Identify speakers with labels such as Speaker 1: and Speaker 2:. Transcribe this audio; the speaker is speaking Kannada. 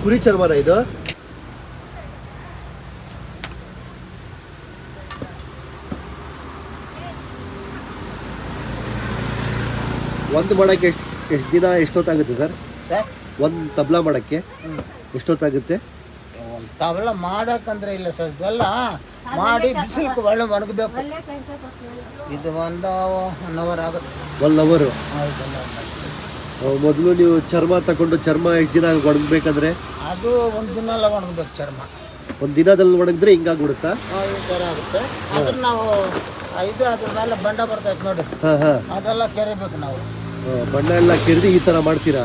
Speaker 1: ಕುರಿ ಚರ್ಮನ ಇದು? ಒಂದು ಮಾಡಕ್ಕೆ ಎಷ್ಟು ದಿನ ಎಷ್ಟೊತ್ತಾಗುತ್ತೆ ಸರ್? ಒಂದು ತಬ್ಲಾ ಮಾಡಕ್ಕೆ ಎಷ್ಟೊತ್ತಾಗುತ್ತೆ?
Speaker 2: ತಾವೆಲ್ಲ ಮಾಡಕ್ಕಂದ್ರೆ ಇಲ್ಲ ಸರ್, ಇದೆಲ್ಲ ಮಾಡಿ ಬಿಸಿಲು ಒಳ್ಳೆ ಒಣಗಬೇಕು. ಇದು 1 ಅವರ್ ಆಗುತ್ತೆ.
Speaker 1: 1 ಅವರು. ಮೊದಲು ನೀವು ಚರ್ಮ ತಗೊಂಡು ಚರ್ಮ ಎಷ್ಟು ದಿನ ಒಣಗಬೇಕಂದ್ರೆ?
Speaker 2: ಅದು ಒಂದು ದಿನ ಎಲ್ಲ ಒಣಗಬೇಕು ಚರ್ಮ.
Speaker 1: ಒಂದು ದಿನದಲ್ಲಿ ಒಣಗಿದ್ರೆ ಹಿಂಗಾಗ್ಬಿಡುತ್ತಾ?
Speaker 2: ಈ ಥರ ಆಗುತ್ತೆ. ಅದ್ರ ನಾವು ಇದು ಅದ್ರ ಮೇಲೆ ಬಂಡ ಬರ್ತೈತೆ ನೋಡಿ, ಅದೆಲ್ಲ ಕೆರಿಬೇಕು ನಾವು.
Speaker 1: ಬಣ್ಣ ಎಲ್ಲ ಕೆರೆದು ಈ ಥರ ಮಾಡ್ತೀರಾ?